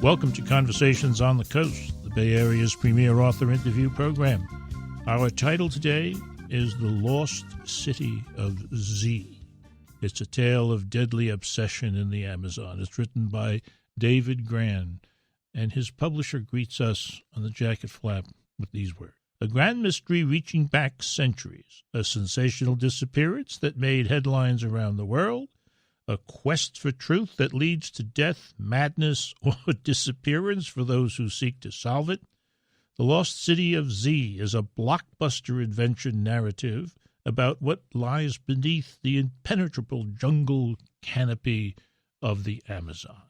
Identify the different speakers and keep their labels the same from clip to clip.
Speaker 1: Welcome to Conversations on the Coast, the Bay Area's premier author interview program. Our title today is The Lost City of Z. It's a tale of deadly obsession in the Amazon. It's written by David Grann, and his publisher greets us on the jacket flap with these words. A grand mystery reaching back centuries, a sensational disappearance that made headlines around the world, a quest for truth that leads to death, madness, or disappearance for those who seek to solve it. The Lost City of Z is a blockbuster adventure narrative about what lies beneath the impenetrable jungle canopy of the Amazon.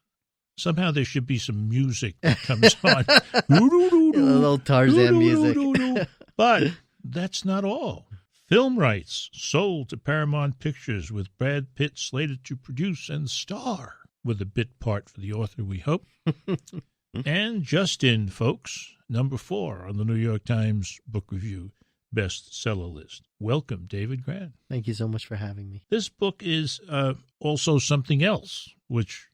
Speaker 1: Somehow there should be some music that comes on.
Speaker 2: A little Tarzan music.
Speaker 1: But that's not all. Film rights sold to Paramount Pictures with Brad Pitt slated to produce and star, with a bit part for the author, we hope. And just in, folks, number 4 on the New York Times Book Review bestseller list. Welcome, David Grann.
Speaker 2: Thank you so much for having me.
Speaker 1: This book is also something else, which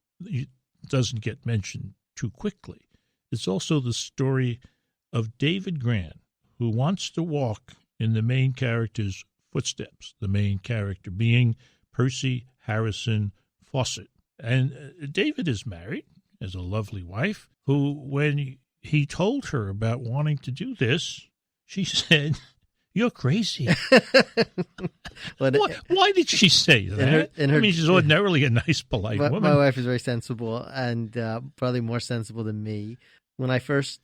Speaker 1: doesn't get mentioned too quickly. It's also the story of David Grann, who wants to walk in the main character's footsteps, the main character being Percy Harrison Fawcett. And David is married, has a lovely wife, who, when he told her about wanting to do this, she said, "You're crazy." Why did she say that? I mean, she's ordinarily a nice, polite woman.
Speaker 2: My wife is very sensible and probably more sensible than me. When I first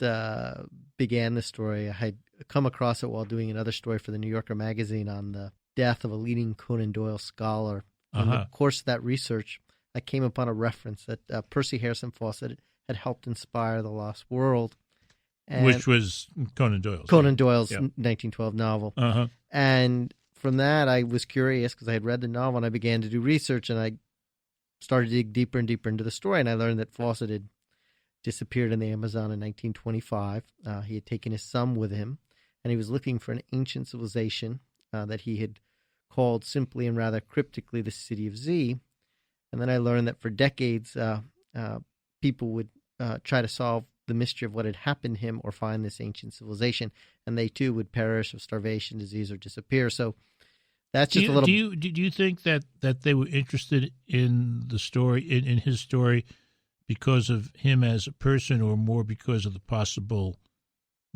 Speaker 2: began the story, I had come across it while doing another story for the New Yorker magazine on the death of a leading Conan Doyle scholar. In the course of that research, I came upon a reference that Percy Harrison Fawcett had helped inspire The Lost World.
Speaker 1: Which was Conan Doyle's
Speaker 2: 1912 novel. And from that, I was curious because I had read the novel, and I began to do research, and I started to dig deeper and deeper into the story, and I learned that Fawcett had disappeared in the Amazon in 1925. He had taken his son with him, and he was looking for an ancient civilization that he had called simply and rather cryptically the City of Z. And then I learned that for decades, people would try to solve the mystery of what had happened to him or find this ancient civilization, and they too would perish of starvation, disease, or disappear. So that's just a little.
Speaker 1: Do you think that they were interested in the story, in his story, because of him as a person, or more because of the possible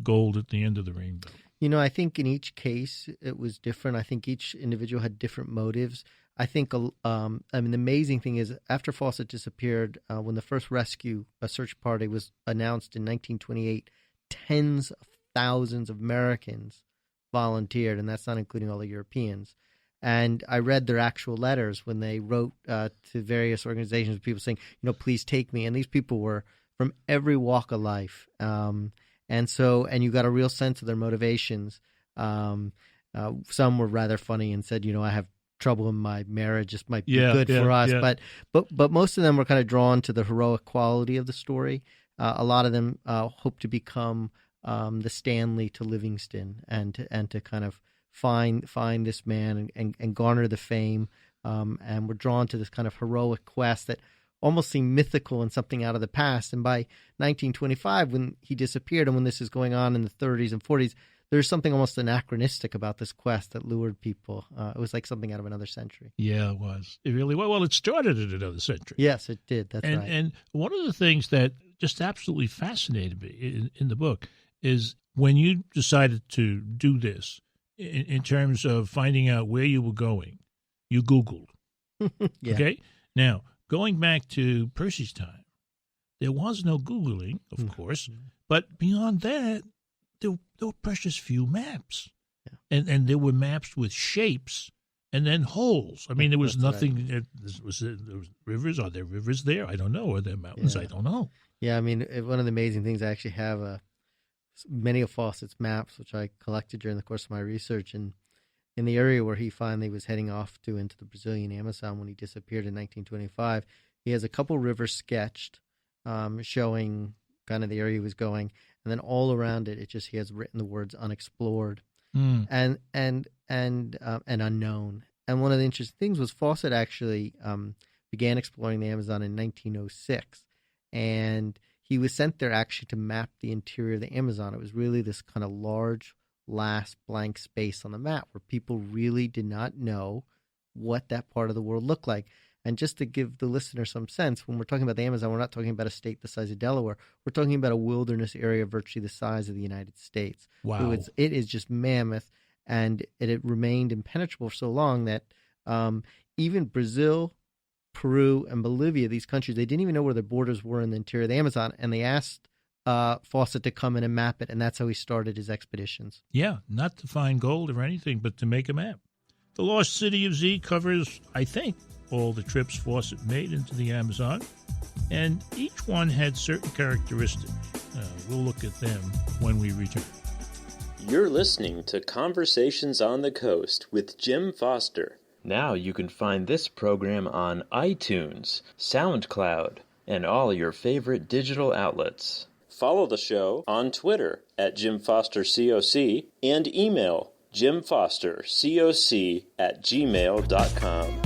Speaker 1: gold at the end of the rainbow?
Speaker 2: You know, I think in each case it was different. I think each individual had different motives. I think, the amazing thing is after Fawcett disappeared, when the first rescue, a search party, was announced in 1928, tens of thousands of Americans volunteered, and that's not including all the Europeans. And I read their actual letters when they wrote to various organizations, people saying, please take me. And these people were from every walk of life. And you got a real sense of their motivations. Some were rather funny and said, I have trouble in my marriage. This might be good for us. Yeah. But most of them were kind of drawn to the heroic quality of the story. A lot of them hope to become the Stanley to Livingston and to kind of find this man and garner the fame, and we're drawn to this kind of heroic quest that almost seemed mythical and something out of the past. And by 1925, when he disappeared, and when this is going on in the 30s and 40s, there's something almost anachronistic about this quest that lured people. It was like something out of another century.
Speaker 1: Yeah, it was. It really was. Well, it started in another century.
Speaker 2: Yes, it did. That's right.
Speaker 1: And one of the things that just absolutely fascinated me in the book is when you decided to do this, in terms of finding out where you were going, you Googled.
Speaker 2: Yeah.
Speaker 1: Okay? Now, going back to Percy's time, there was no Googling, of course, but beyond that, there were precious few maps. Yeah. And there were maps with shapes and then holes. I mean, there was nothing. Right. There was rivers. Are there rivers there? I don't know. Are there mountains?
Speaker 2: Yeah.
Speaker 1: I don't know.
Speaker 2: Yeah, I mean, one of the amazing things, I actually have many of Fawcett's maps, which I collected during the course of my research. And in the area where he finally was heading off into the Brazilian Amazon when he disappeared in 1925, he has a couple rivers sketched showing kind of the area he was going. And then all around it, he has written the words unexplored and unknown. And one of the interesting things was Fawcett actually began exploring the Amazon in 1906. And he was sent there actually to map the interior of the Amazon. It was really this kind of large, last blank space on the map where people really did not know what that part of the world looked like. And just to give the listener some sense, when we're talking about the Amazon, we're not talking about a state the size of Delaware. We're talking about a wilderness area virtually the size of the United States.
Speaker 1: Wow.
Speaker 2: So it is just mammoth, and it remained impenetrable for so long that even Brazil, Peru, and Bolivia, these countries, they didn't even know where their borders were in the interior of the Amazon, and they asked Fawcett to come in and map it, and that's how he started his expeditions.
Speaker 1: Yeah, not to find gold or anything, but to make a map. The Lost City of Z covers, I think, all the trips Fawcett made into the Amazon, and each one had certain characteristics. We'll look at them when we return.
Speaker 3: You're listening to Conversations on the Coast with Jim Foster. Now you can find this program on iTunes, SoundCloud, and all your favorite digital outlets. Follow the show on Twitter at JimFosterCoc and email jimfostercoc@gmail.com.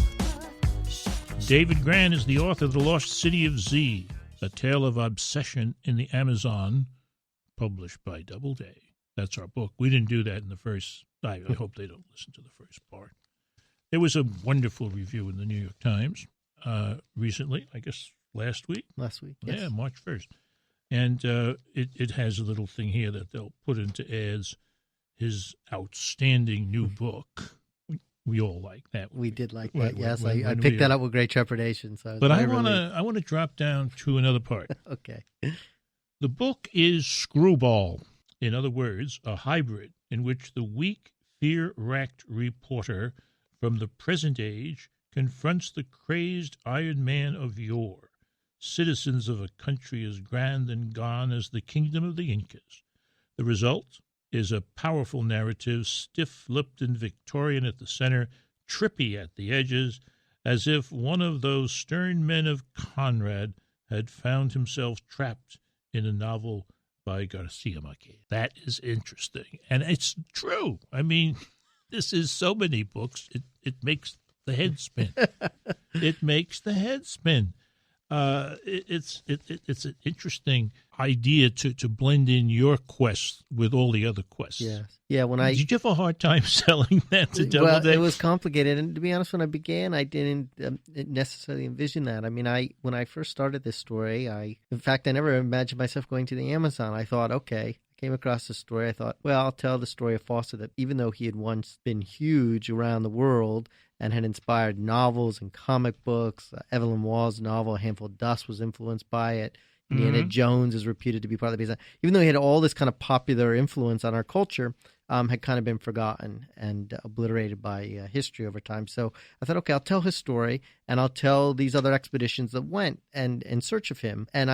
Speaker 1: David Grann is the author of The Lost City of Z, A Tale of Obsession in the Amazon, published by Doubleday. That's our book. We didn't do that in the first. I hope they don't listen to the first part. There was a wonderful review in the New York Times recently, I guess last week.
Speaker 2: Last week, yes.
Speaker 1: Yeah, March 1st. And it has a little thing here that they'll put into ads, his outstanding new book. We all like that.
Speaker 2: We did like that, yes. I picked that up with great trepidation. So
Speaker 1: but I want to drop down to another part.
Speaker 2: Okay.
Speaker 1: The book is Screwball. In other words, a hybrid in which the weak, fear-racked reporter from the present age confronts the crazed Iron Man of yore, citizens of a country as grand and gone as the kingdom of the Incas. The result is a powerful narrative, stiff-lipped and Victorian at the center, trippy at the edges, as if one of those stern men of Conrad had found himself trapped in a novel by Garcia Marquez. That is interesting. And it's true. I mean, this is so many books, it makes the head spin. It makes the head spin. It's an interesting idea to blend in your quest with all the other quests.
Speaker 2: Yes. Yeah.
Speaker 1: Did you have a hard time selling that to Doubleday?
Speaker 2: Well, it was complicated, and to be honest, when I began, I didn't necessarily envision that. I mean, when I first started this story, in fact, I never imagined myself going to the Amazon. I thought, okay. Came across the story. I thought, well, I'll tell the story of Fawcett, that even though he had once been huge around the world and had inspired novels and comic books, Evelyn Waugh's novel, A Handful of Dust, was influenced by it. Indiana Jones is reputed to be part of the piece. Even though he had all this kind of popular influence on our culture, had kind of been forgotten and obliterated by history over time. So I thought, okay, I'll tell his story, and I'll tell these other expeditions that went and in search of him. And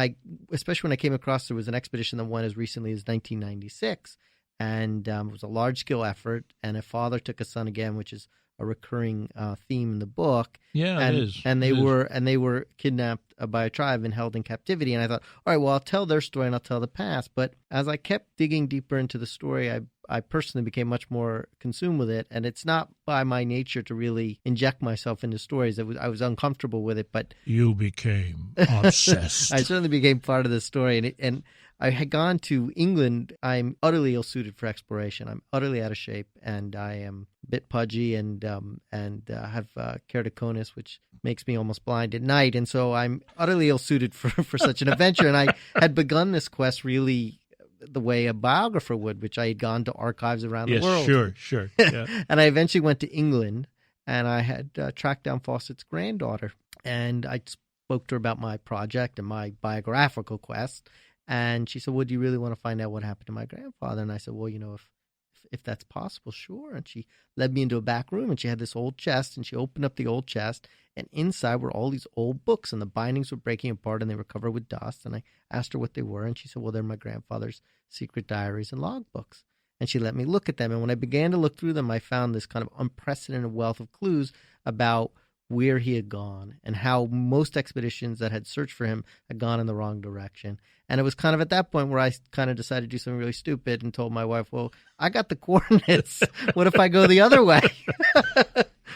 Speaker 2: especially when I came across, there was an expedition that went as recently as 1996, and it was a large-scale effort, and a father took a son again, which is a recurring theme in the book.
Speaker 1: Yeah, it is.
Speaker 2: And they were kidnapped by a tribe and held in captivity. And I thought, all right, well, I'll tell their story and I'll tell the past. But as I kept digging deeper into the story, I personally became much more consumed with it. And it's not by my nature to really inject myself into stories. I was uncomfortable with it. But
Speaker 1: you became obsessed.
Speaker 2: I certainly became part of the story. And I had gone to England. I'm utterly ill-suited for exploration. I'm utterly out of shape, and I am a bit pudgy and have keratoconus, which makes me almost blind at night. And so I'm utterly ill-suited for such an adventure. And I had begun this quest really the way a biographer would, which I had gone to archives around the world.
Speaker 1: Sure. Yeah.
Speaker 2: And I eventually went to England, and I had tracked down Fawcett's granddaughter. And I spoke to her about my project and my biographical quest. And she said, well, do you really want to find out what happened to my grandfather? And I said, well, if that's possible, sure. And she led me into a back room, and she had this old chest, and she opened up the old chest, and inside were all these old books, and the bindings were breaking apart, and they were covered with dust. And I asked her what they were, and she said, well, they're my grandfather's secret diaries and logbooks. And she let me look at them. And when I began to look through them, I found this kind of unprecedented wealth of clues about where he had gone and how most expeditions that had searched for him had gone in the wrong direction. And it was kind of at that point where I kind of decided to do something really stupid and told my wife, well, I got the coordinates. What if I go the other way?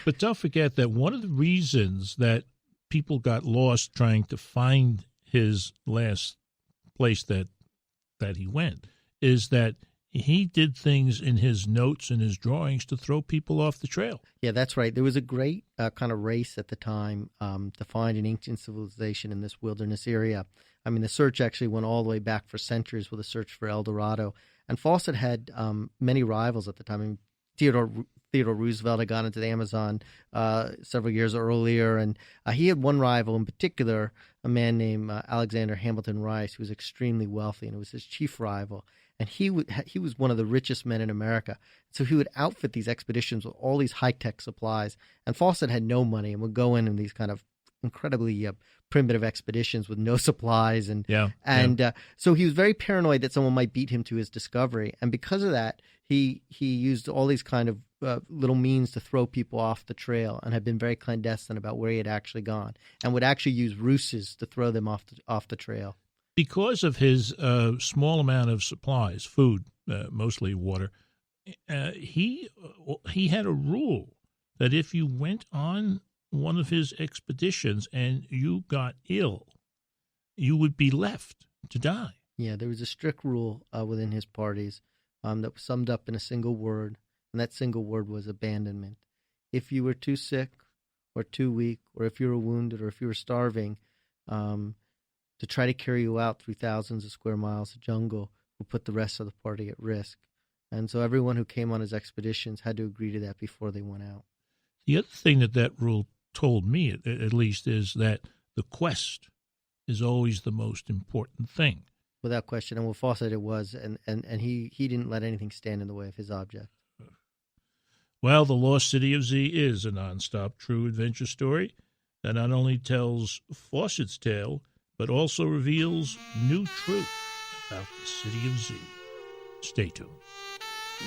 Speaker 1: But don't forget that one of the reasons that people got lost trying to find his last place that he went, is that he did things in his notes and his drawings to throw people off the trail.
Speaker 2: Yeah, that's right. There was a great kind of race at the time to find an ancient civilization in this wilderness area. I mean, the search actually went all the way back for centuries with a search for El Dorado. And Fawcett had many rivals at the time. I mean, Theodore Roosevelt had gone into the Amazon several years earlier, and he had one rival in particular, a man named Alexander Hamilton Rice, who was extremely wealthy, and it was his chief rival. And he was one of the richest men in America. So he would outfit these expeditions with all these high-tech supplies. And Fawcett had no money and would go in these kind of incredibly primitive expeditions with no supplies. So he was very paranoid that someone might beat him to his discovery. And because of that, he used all these kind of little means to throw people off the trail, and had been very clandestine about where he had actually gone, and would actually use ruses to throw them off the trail.
Speaker 1: Because of his small amount of supplies, food, mostly water, he had a rule that if you went on one of his expeditions and you got ill, you would be left to die.
Speaker 2: Yeah, there was a strict rule within his parties that was summed up in a single word, and that single word was abandonment. If you were too sick or too weak, or if you were wounded, or if you were starving, to try to carry you out through thousands of square miles of jungle would put the rest of the party at risk. And so everyone who came on his expeditions had to agree to that before they went out.
Speaker 1: The other thing that rule told me, at least, is that the quest is always the most important thing.
Speaker 2: Without question. And with Fawcett it was, and he didn't let anything stand in the way of his object.
Speaker 1: Well, The Lost City of Z is a nonstop true adventure story that not only tells Fawcett's tale, but also reveals new truth about the City of Z. Stay tuned.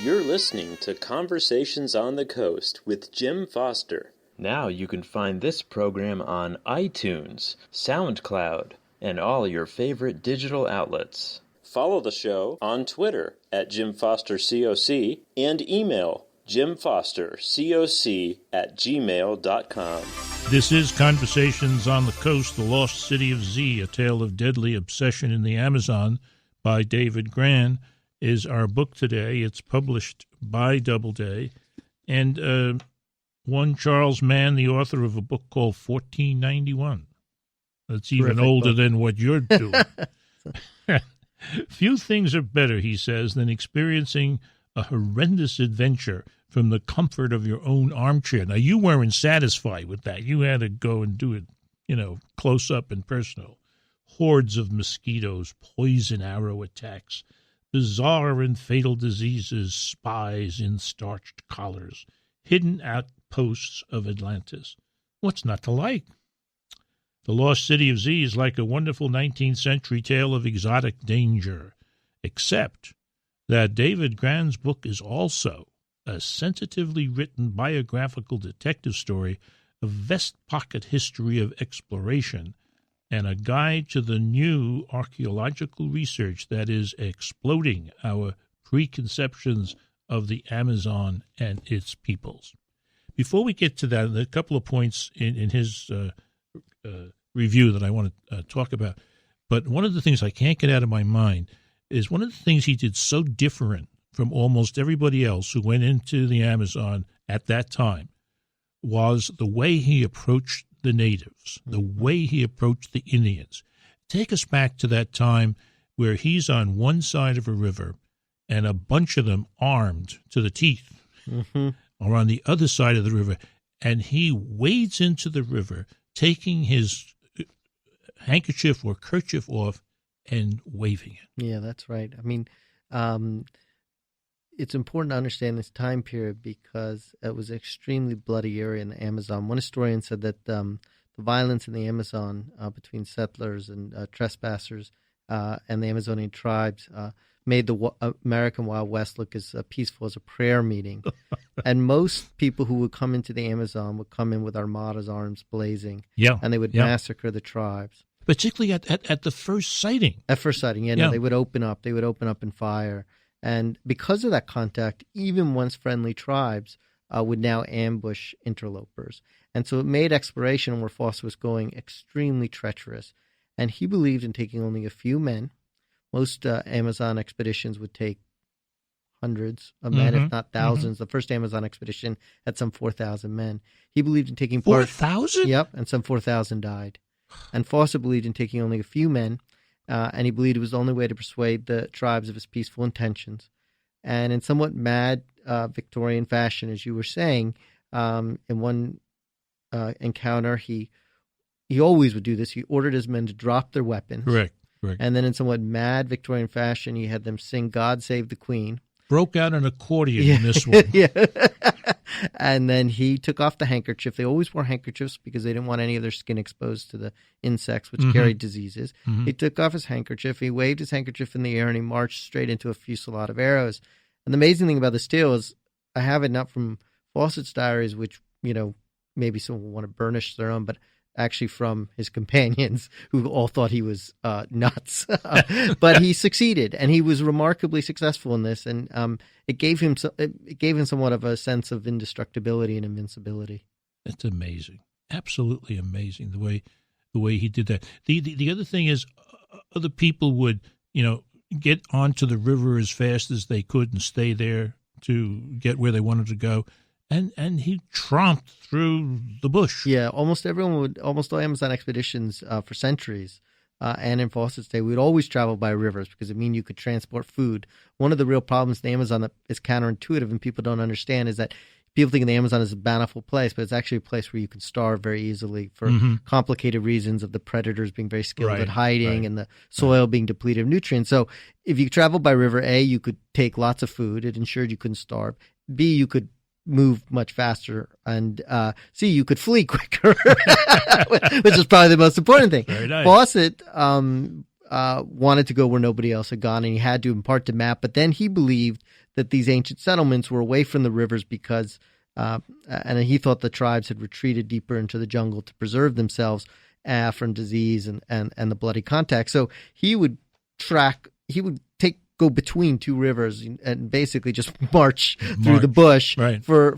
Speaker 3: You're listening to Conversations on the Coast with Jim Foster. Now you can find this program on iTunes, SoundCloud, and all your favorite digital outlets. Follow the show on Twitter at JimFosterCoc and email JimFosterCoc@gmail.com.
Speaker 1: This is Conversations on the Coast, The Lost City of Z, A Tale of Deadly Obsession in the Amazon by David Grann, is our book today. It's published by Doubleday. And one Charles Mann, the author of a book called 1491. That's even
Speaker 2: Terrific
Speaker 1: older
Speaker 2: book.
Speaker 1: than what you're doing. Few things are better, he says, than experiencing a horrendous adventure from the comfort of your own armchair. Now, you weren't satisfied with that. You had to go and do it, close up and personal. Hordes of mosquitoes, poison arrow attacks, bizarre and fatal diseases, spies in starched collars, hidden outposts of Atlantis. What's not to like? The Lost City of Z is like a wonderful 19th century tale of exotic danger, except that David Grann's book is also a sensitively written biographical detective story, a vest pocket history of exploration, and a guide to the new archaeological research that is exploding our preconceptions of the Amazon and its peoples. Before we get to that, there are a couple of points in his review that I want to talk about. But one of the things I can't get out of my mind is one of the things he did so different from almost everybody else who went into the Amazon at that time was the way he approached the natives, the way he approached the Indians. Take us back to that time where he's on one side of a river and a bunch of them armed to the teeth are on the other side of the river, and he wades into the river, taking his handkerchief or kerchief off and waving it.
Speaker 2: Yeah, that's right. I mean, it's important to understand this time period because it was an extremely bloody area in the Amazon. One historian said that the violence in the Amazon between settlers and trespassers and the Amazonian tribes made the American Wild West look as peaceful as a prayer meeting. And most people who would come into the Amazon would come in with armadas, arms blazing, and they would massacre the tribes.
Speaker 1: Particularly at the first sighting.
Speaker 2: At first sighting, no, they would open up. They would open up in fire. And because of that contact, even once friendly tribes would now ambush interlopers. And so it made exploration where Foster was going extremely treacherous. And he believed in taking only a few men Most Amazon expeditions would take hundreds of men, if not thousands. The first Amazon expedition had some 4,000 men. He believed in taking part.
Speaker 1: 4,000?
Speaker 2: Yep, and some 4,000 died. And Fawcett believed in taking only a few men, and he believed it was the only way to persuade the tribes of his peaceful intentions. And in somewhat mad Victorian fashion, as you were saying, in one encounter, he always would do this. He ordered his men to drop their weapons.
Speaker 1: Correct.
Speaker 2: And then in somewhat mad Victorian fashion, he had them sing "God Save the Queen."
Speaker 1: Broke out an accordion in this one.
Speaker 2: Yeah. And then he took off the handkerchief. They always wore handkerchiefs because they didn't want any of their skin exposed to the insects, which carried diseases. He took off his handkerchief. He waved his handkerchief in the air, and he marched straight into a fusillade of arrows. And the amazing thing about this tale is I have it not from Fawcett's diaries, which, maybe someone will want to burnish their own, but actually from his companions who all thought he was nuts. But he succeeded, and he was remarkably successful in this, and it gave him somewhat of a sense of indestructibility and invincibility.
Speaker 1: It's amazing. Absolutely amazing the way he did that. The other thing is other people would, get onto the river as fast as they could and stay there to get where they wanted to go. And he tromped through the bush.
Speaker 2: Yeah, almost all Amazon expeditions for centuries, and in Fawcett's day, we'd always travel by rivers because it meant you could transport food. One of the real problems in the Amazon that is counterintuitive and people don't understand is that people think of the Amazon as a bountiful place, but it's actually a place where you can starve very easily for complicated reasons of the predators being very skilled at hiding and the soil being depleted of nutrients. So if you travel by river, A, you could take lots of food. It ensured you couldn't starve. B, you could move much faster, and C, you could flee quicker, which is probably the most important thing.
Speaker 1: Very nice.
Speaker 2: Fawcett wanted to go where nobody else had gone, and he had to in part to map, but then he believed that these ancient settlements were away from the rivers because, and he thought the tribes had retreated deeper into the jungle to preserve themselves from disease and the bloody contact. So he would go between two rivers and basically just march through the bush for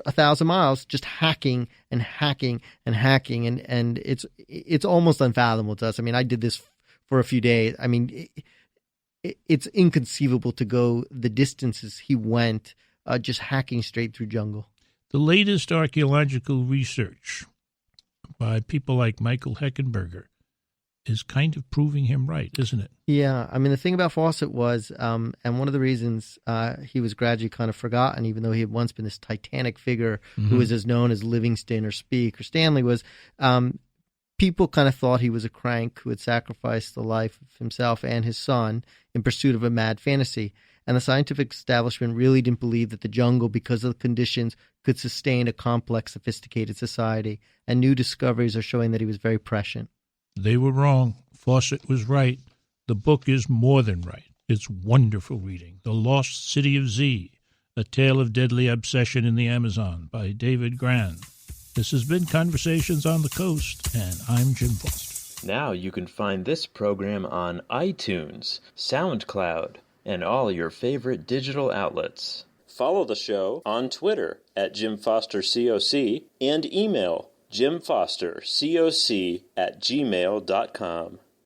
Speaker 2: 1,000 miles, just hacking and hacking and hacking. And it's almost unfathomable to us. I mean, I did this for a few days. I mean, it's inconceivable to go the distances he went just hacking straight through jungle.
Speaker 1: The latest archaeological research by people like Michael Heckenberger is kind of proving him right, isn't it?
Speaker 2: Yeah. I mean, the thing about Fawcett was, and one of the reasons he was gradually kind of forgotten, even though he had once been this titanic figure who was as known as Livingston or Speke or Stanley, was people kind of thought he was a crank who had sacrificed the life of himself and his son in pursuit of a mad fantasy. And the scientific establishment really didn't believe that the jungle, because of the conditions, could sustain a complex, sophisticated society. And new discoveries are showing that he was very prescient.
Speaker 1: They were wrong. Fawcett was right. The book is more than right. It's wonderful reading. The Lost City of Z, A Tale of Deadly Obsession in the Amazon by David Grann. This has been Conversations on the Coast, and I'm Jim Foster.
Speaker 3: Now you can find this program on iTunes, SoundCloud, and all your favorite digital outlets. Follow the show on Twitter at Jim Foster COC and email jimfostercoc@gmail.com.